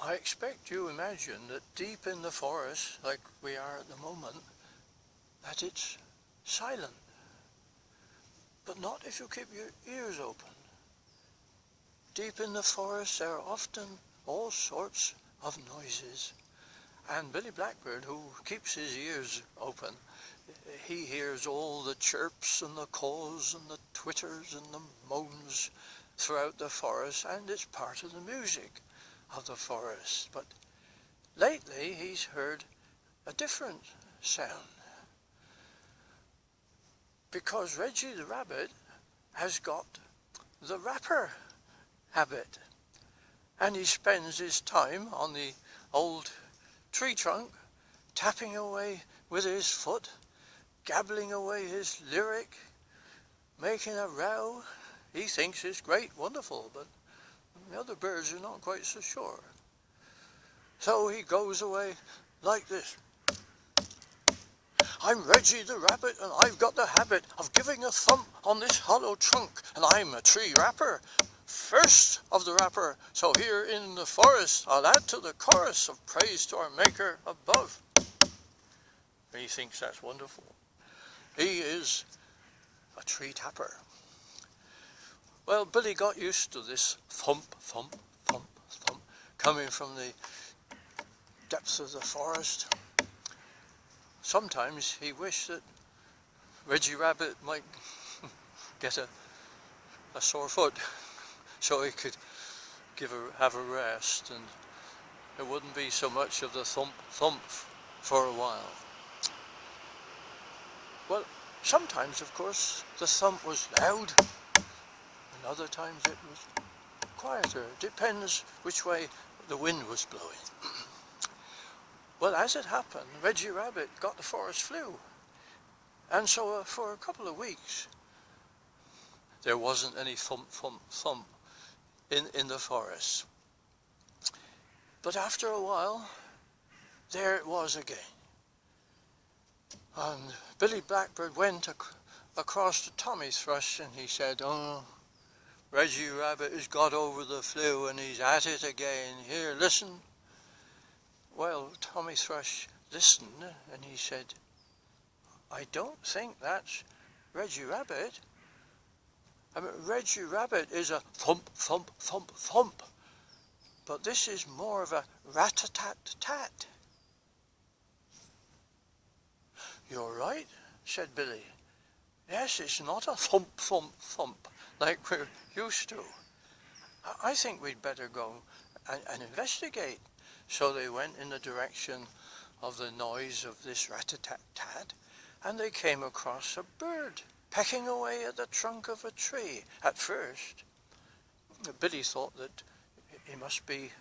I expect you imagine that deep in the forest, like we are at the moment, that it's silent. But not if you keep your ears open. Deep in the forest there are often all sorts of noises. And Billy Blackbird, who keeps his ears open, he hears all the chirps and the caws and the twitters and the moans throughout the forest, and it's part of the music of the forest. But lately he's heard a different sound, because Reggie the Rabbit has got the rapper habit, and he spends his time on the old tree trunk, tapping away with his foot, gabbling away his lyric, making a row. He thinks it's great, wonderful, but the other birds are not quite so sure. So he goes away like this. I'm Reggie the Rabbit, and I've got the habit of giving a thump on this hollow trunk, and I'm a tree rapper, first of the rapper, so here in the forest I'll add to the chorus of praise to our Maker above. He thinks that's wonderful. He is a tree tapper. Well, Billy got used to this thump, thump, thump, thump, coming from the depths of the forest. Sometimes he wished that Reggie Rabbit might get a sore foot, so he could have a rest, and there wouldn't be so much of the thump thump for a while. Well, sometimes, of course, the thump was loud, and other times it was quieter. It depends which way the wind was blowing. Well, as it happened, Reggie Rabbit got the forest flu, and so for a couple of weeks there wasn't any thump thump thump in the forest. But after a while, there it was again. And Billy Blackbird went across to Tommy Thrush, and he said, "Oh, Reggie Rabbit has got over the flu and he's at it again. Here, listen." Well, Tommy Thrush listened, and he said, "I don't think that's Reggie Rabbit. I mean, Reggie Rabbit is a thump, thump, thump, thump, but this is more of a rat-a-tat-tat." "You're right," said Billy. "Yes, it's not a thump, thump, thump like we're used to. I think we'd better go and investigate." So they went in the direction of the noise of this rat-a-tat-tat, and they came across a bird pecking away at the trunk of a tree. At first, Billy thought that it must be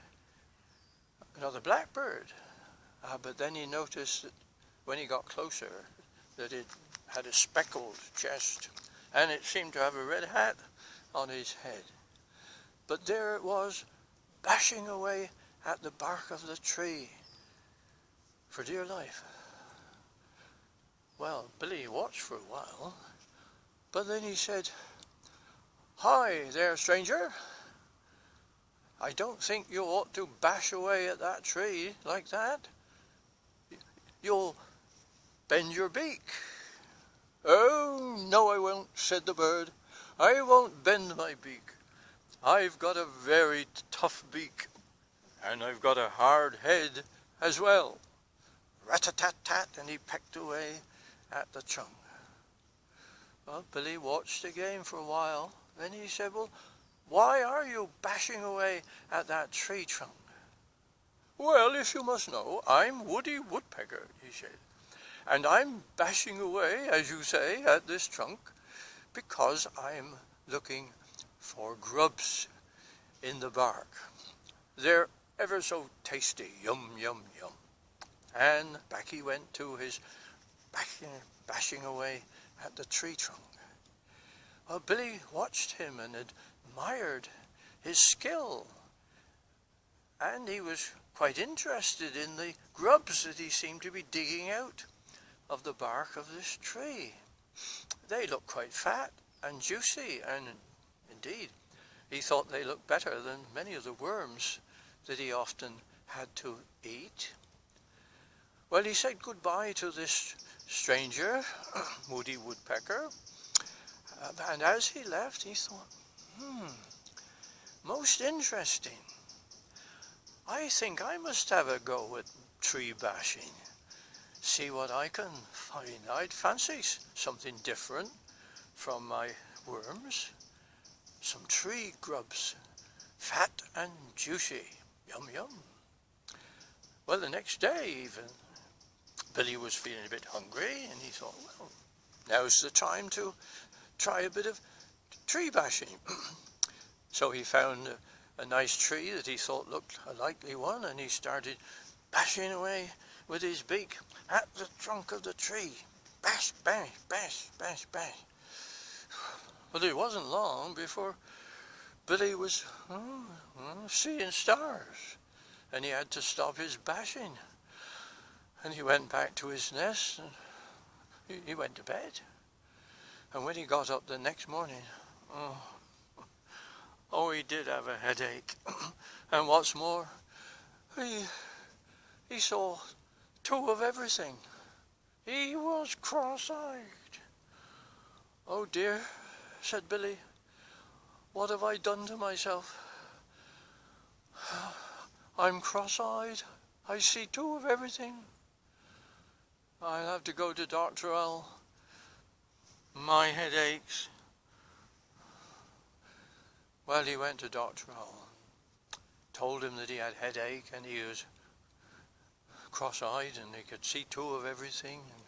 another blackbird, but then he noticed that when he got closer that it had a speckled chest, and it seemed to have a red hat on his head. But there it was, bashing away at the bark of the tree for dear life. Well, Billy watched for a while, but then he said, "Hi there, stranger. I don't think you ought to bash away at that tree like that. You'll bend your beak." "Oh, no, I won't," said the bird. "I won't bend my beak. I've got a very tough beak, and I've got a hard head as well." Rat-a-tat-tat, and he pecked away at the trunk. Well, Billy watched again for a while. Then he said, "Well, why are you bashing away at that tree trunk?" "Well, if you must know, I'm Woody Woodpecker," he said, "and I'm bashing away, as you say, at this trunk because I'm looking for grubs in the bark. They're ever so tasty, yum, yum, yum." And back he went to his bashing away at the tree trunk. Well, Billy watched him and admired his skill, and he was quite interested in the grubs that he seemed to be digging out of the bark of this tree. They looked quite fat and juicy, and indeed he thought they looked better than many of the worms that he often had to eat. Well, he said goodbye to this stranger, Woody Woodpecker, and as he left, he thought, most interesting. I think I must have a go at tree bashing. See what I can find. I'd fancy something different from my worms. Some tree grubs, fat and juicy. Yum, yum. Well, the next day even, Billy was feeling a bit hungry, and he thought, well, now's the time to try a bit of tree bashing. So he found a nice tree that he thought looked a likely one, and he started bashing away with his beak at the trunk of the tree. Bash, bash, bash, bash, bash. But it wasn't long before Billy was seeing stars, and he had to stop his bashing. And he went back to his nest, and he went to bed. And when he got up the next morning, he did have a headache. And what's more, he saw two of everything. He was cross-eyed. Oh dear, said Billy, what have I done to myself? I'm cross-eyed. I see two of everything. I'll have to go to Dr. Owl. My head aches. Well, he went to Dr. Owl, told him that he had headache and he was cross-eyed and he could see two of everything and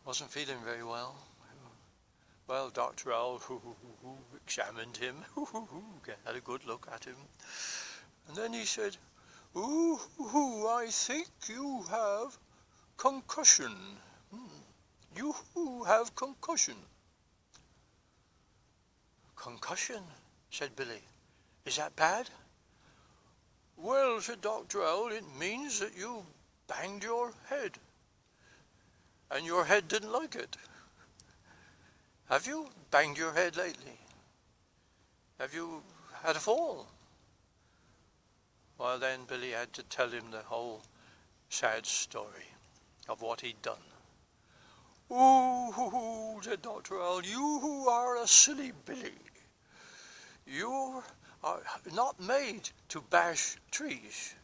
wasn't feeling very well. Well, Dr. Owl examined him, had a good look at him, and then he said, I think you have concussion. You have concussion. Concussion, said Billy. Is that bad? Well, said Dr. Owl, it means that you banged your head, and your head didn't like it. Have you banged your head lately? Have you had a fall? Well, then Billy had to tell him the whole sad story of what he'd done. Ooh, said Dr. Owl, you are a silly Billy. You are not made to bash trees.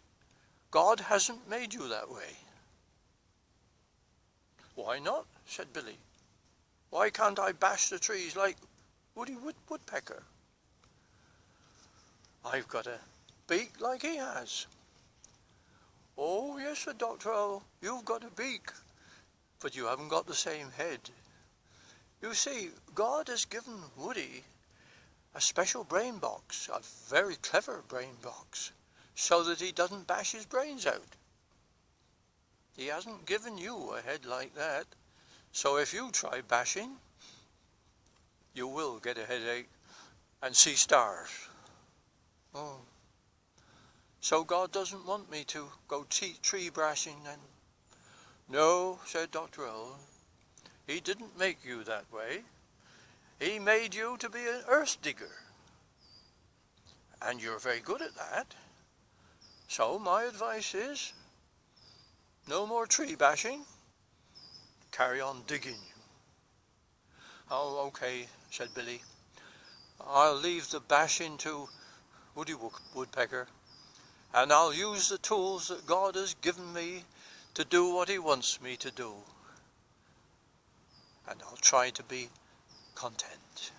God hasn't made you that way. Why not? Said Billy. Why can't I bash the trees like Woody Woodpecker? I've got a beak like he has. Oh, yes, said Dr. Owl, you've got a beak, but you haven't got the same head. You see, God has given Woody a special brain box, a very clever brain box, so that he doesn't bash his brains out. He hasn't given you a head like that, so if you try bashing, you will get a headache and see stars. Oh. So God doesn't want me to go tree bashing then? No, said Dr. Owl. He didn't make you that way. He made you to be an earth digger. And you're very good at that. So my advice is, no more tree bashing. Carry on digging. Oh, okay, said Billy. I'll leave the bashing to Woody Woodpecker, and I'll use the tools that God has given me to do what he wants me to do. And I'll try to be content.